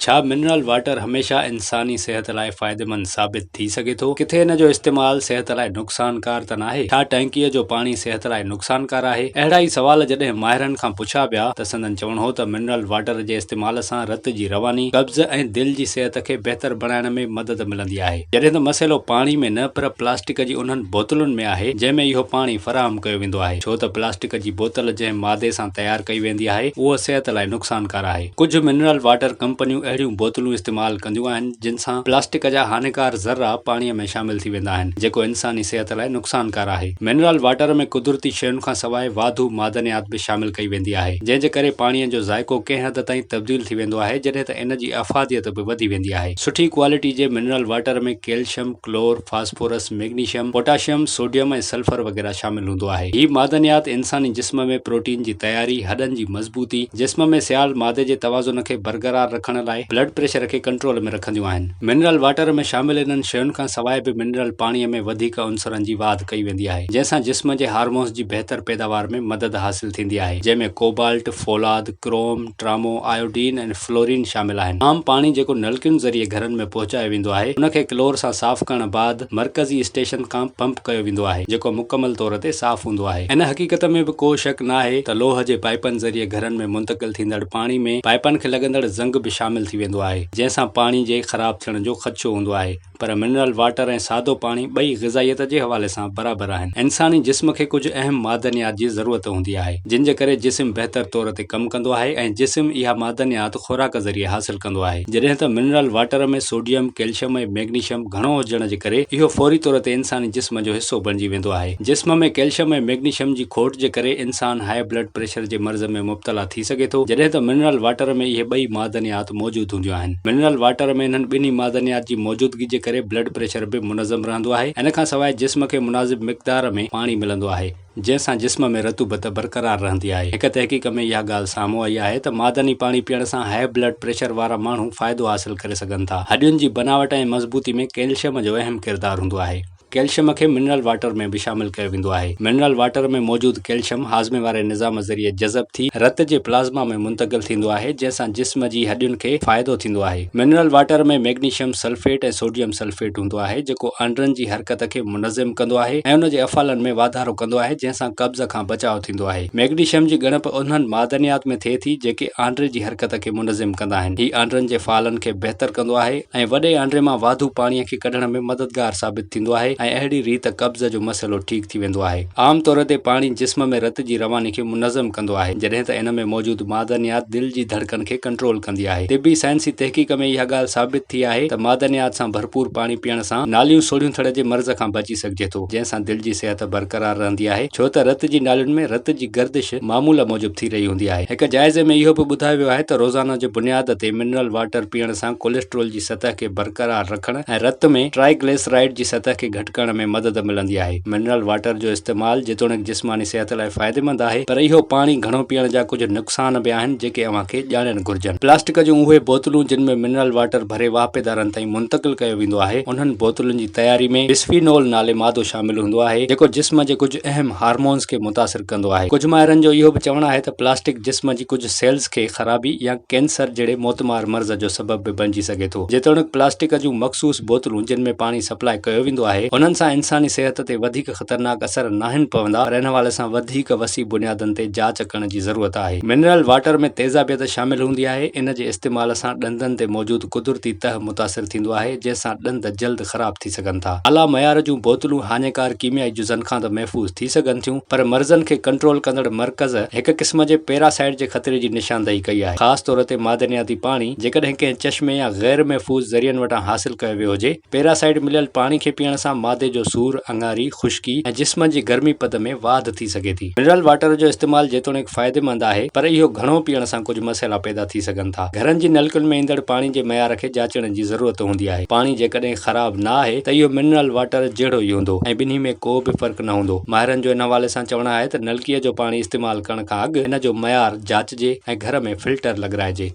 छा mineral water हमेशा इंसानी सेहत लाइ फ़ाइदेमंद साबित थी सघे थो? किथे इन जो इस्तेमाल सेहत लाइ नुक़सानकार त नाहे? छा टैंकीअ जो पाणी सेहत लाइ नुक़सानकार आहे? अहिड़ा ई सवाल जॾहिं माहिरनि खां पुछा विया त संदन चवणो हो त मिनरल वाटर जे इस्तेमाल सां रत जी रवानी, कब्ज़ ऐं दिलि जी सेहत खे बहितर बणाइण में मदद मिलंदी आहे। जॾहिं त मसइलो पाणी में न पर प्लास्टिक जी उन्हनि बोतलुनि में आहे जंहिं में इहो पाणी फ़राहम कयो वेंदो आहे, छो त प्लास्टिक जी बोतल जंहिं मादे सां तयारु कई वेंदी आहे उहा सेहत लाइ नुक़सानकार आहे। कुझु मिनरल वाटर कंपनियूं अहिड़ियूं बोतलूं इस्तेमाल कंदियूं आहिनि जिन सां प्लास्टिक जा हानिकार ज़र्रा पाणीअ में शामिल थी वेंदा आहिनि, जेको इंसानी सेहत लाइ नुक़सानकार आहे। मिनरल वाटर में कुदरती शयुनि खां सवाइ वाधू मादनियात बि शामिल कई वेंदी आहे, जंहिंजे करे पाणीअ जो ज़ाइको कंहिं हद ताईं तब्दील थी वेंदो आहे, जॾहिं त इन जी अफ़ादियत बि वधी वेंदी आहे। सुठी क्वालिटी जे मिनरल वाटर में कैल्शियम, क्लोर, फास्फोरस, मैग्नीशियम, पोटाशियम, सोडियम ऐं सल्फर वग़ैरह शामिल हूंदो आहे। ही मादनियात इंसानी जिस्म में प्रोटीन जी तयारी, हॾनि जी मज़बूती, जिस्म में सियाल मादे जे तवाज़ुन खे बरक़रार रखण लाइ, ब्लड प्रेशर खे कंट्रोल में रखंदियूं आहिनि। मिनरल वाटर में शामिल इन्हनि शयुनि खां सवाइ बि मिनरल पाणीअ में वधीक उनसरनि जी वाध कई वेंदी आहे, जंहिंसां जिस्म जे हार्मोन्स जी बहितर पैदावार में मदद हासिल थींदी आहे, जंहिंमें कोबाल्ट, फोलाद, क्रोम, ट्रामो, आयोडीन ऐं फ्लोरीन शामिल आहिनि। आम पाणी जेको नलकियुनि ज़रिए घरनि में पहुचायो वेंदो आहे, उनखे क्लोर सां साफ़ करण बाद मरकज़ी स्टेशन खां पंप कयो वेंदो आहे, जेको मुकमल तौर ते साफ़ हूंदो आहे। इन हक़ीक़त में बि को शक नाहे त लोह जे पाइपनि ज़रिए घरनि में मुंतक़िल थींदड़ पाणी में पाइपनि खे लॻंदड़ ज़ंग बि शामिल थी वेंदो आहे, जंहिंसां पाणी जे ख़राब थियण जो ख़दशो हूंदो आहे। पर मिनरल वाटर ऐं सादो पाणी ॿई ग़िज़ाइयत जे हवाले सां बराबरि आहिनि। इंसानी जिस्म खे कुझु अहम मादनियात जी ज़रूरत हूंदी आहे, जिन जे करे जिस्म बहितर तौर ते कमु कंदो आहे ऐं जिस्म इहा मादनियात खुराक ज़रिए हासिल कंदो आहे। जॾहिं त मिनरल वाटर में सोडियम, कैल्शियम ऐं मैग्नीशियम घणो हुजण जे करे इहो फौरी तौर ते इंसानी जिस्म जो हिसो बणिजी वेंदो आहे। जिस्म में कैल्शियम ऐं मैग्नीशियम जी खोट जे करे इंसान हाई ब्लड प्रेशर जे मर्ज़ में मुब्तला थी सघे थो, जॾहिं त मिनरल वाटर में इहे ॿई मादनियात मौजूदु हूंदियूं आहिनि। मिनरल वाटर में इन्हनि ॿिन्ही मादनियात जी मौजूदगी जे करे ब्लड प्रेशर बि मुनज़म रहंदो आहे। इन खां सवाइ जिस्म खे मुनासिब मिक़दार में पाणी मिलंदो आहे, जंहिंसां जिस्म में रतूबत बरक़रार रहंदी आहे। हिक तहक़ीक़ में इहा ॻाल्हि साम्हूं आई आहे त मादनी पाणी पीअण सां हाई ब्लड प्रेशर वारा माण्हू फ़ाइदो हासिल करे सघनि था। हॾियुनि जी बनावट ऐं मज़बूती में कैल्शियम जो अहम किरदारु हूंदो आहे। कैल्शियम खे मिनरल वाटर में बि शामिल कयो वेंदो आहे। मिनरल वाटर में मौजूदु कैल्शियम हाज़मे वारे निज़ाम ज़रिए जज़ब थी रत जे प्लाज़्मा में मुंतक़िल थींदो आहे, जंहिंसां जिस्म जी हॾियुनि खे फ़ाइदो थींदो आहे। मिनरल वाटर में मैग्नीशियम सल्फेट ऐं सोडियम सल्फेट हूंदो आहे, जेको आंड्रनि जी हरकत खे मुनज़िम कंदो आहे ऐं उन जे अफ़ालनि में वाधारो कंदो आहे, जंहिंसां कब्ज़ खां बचाव थींदो आहे। मैग्नीशियम जी ॻणप उन्हनि मादनियात में थिए थी जेके आंड्रे जी हरकत खे मुनज़िम कंदा आहिनि। ही आंड्रनि जे फ़ालनि खे बहितर कंदो आहे ऐं वॾे आंड्रे मां वाधू पाणीअ खे कढण में मददगार साबित थींदो आहे ऐं अहिड़ी रीत कब्ज़ जो मसइलो ठीकु थी वेंदो आहे। आम तौर ते पाणी जिस्म में रत जी रवानी खे मुनज़म कंदो आहे, जॾहिं त इन में मौजूदु मादनियात दिलि जी धड़कन खे कंट्रोल कंदी आहे। तिबी साइंसी तहक़ीक़ में इहा ॻाल्हि साबित थी आहे त मादनियात सां भरपूर पाणी पीअण सां नालियूं सोढ़ियूं थड़ जे मर्ज़ खां बची सघिजे थो, जंहिंसां दिलि जी सेहत बरक़रार रहंदी आहे, छो त रत जी नालियुनि में रत जी गर्दिश मामूल मूजिब थी रही हूंदी आहे। हिक जाइज़े में इहो बि ॿुधायो वियो आहे त रोज़ाना जे बुनियाद ते मिनरल वाटर पीअण सां कोलेस्ट्रोल जी सतह खे बरक़रार रखण ऐं रत में ट्राइग्लिसराइड जी सतह खे घटि करण में मदद मिलंदी आहे। मिनरल वाटर जो इस्तेमाल जेतोणीकि जिस्मानी सेहत लाइ फ़ाइदेमंद आहे, पर इहो पाणी घणो पीअण जा कुझु नुक़सान बि आहिनि जेके अव्हां खे ॼाणण घुर्जनि। प्लास्टिक जूं उहे बोतलूं जिन में मिनरल वाटर भरे वापेदारनि ताईं मुंतक़िल कयो वेंदो आहे, उन्हनि बोतलुनि जी तयारी में बिस्फीनोल नाले मादो शामिल हूंदो आहे, जेको जिस्म जे कुझु अहम हार्मोन्स खे मुतासिर कंदो आहे। कुझु माहिरनि जो इहो बि चवणु आहे त प्लास्टिक जिस्म जी कुझु सेल्स खे ख़राबी या कैंसर जहिड़े मोतमार मर्ज़ जो सबब बि बणिजी सघे थो। जेतोणीकि प्लास्टिक जूं मख़सूस बोतलूं जिन में पाणी सप्लाई कयो वेंदो आहे, उन्हनि सां इंसानी सेहत ते वधीक ख़तरनाक असर नाहिनि पवंदा, पर इन हवाले सां वधीक वसी बुनियादनि ते जांच करण जी ज़रूरत आहे। मिनरल वाटर में तेज़ाबियत शामिल हूंदी आहे। इन जे इस्तेमाल सां ॾंदनि ते मौजूदु कुदरती तह मुतासिर थींदो आहे, जंहिंसां ॾंद जल्द ख़राब थी सघनि था। आला मयार जूं बोतलूं हानिकार कीमियाई जुज़नि खां त महफ़ूज़ थी सघनि थियूं, पर मर्ज़नि खे कंट्रोल कंदड़ मर्कज़ हिक क़िस्म जे पैरासाइड जे ख़तरे जी निशानदेही कई आहे। ख़ासि तौर ते मादनियाती पाणी जेकॾहिं कंहिं चश्मे या गैर महफ़ूज़ ज़रियनि वटां हासिल कयो वियो हुजे। पैरासाइड मिलियल पाणी खे पीअण सां मादे जो सूर, अंगारी, खुश्की ऐं जिस्म जी गर्मी पद में वाध थी सघे थी। मिनरल वाटर जो इस्तेमाल जेतोणीकि फ़ाइदेमंद आहे, पर इहो घणो पीअण सां कुझु मसइला पैदा थी सघनि था। घरनि जी नलकुनि में ईंदड़ पाणी जे मयार खे जाचण जी ज़रूरत हूंदी आहे। पाणी जेकॾहिं ख़राब न आहे त इहो मिनरल वाटर जहिड़ो ई हूंदो ऐं ॿिन्ही में को बि फ़र्क़ु न हूंदो। माहिरनि जो इन हवाले सां चवणु आहे त नलकीअ जो पाणी इस्तेमाल करण खां अॻु इन जो मयार जाचिजे ऐं घर में फिल्टर लॻाराइजे।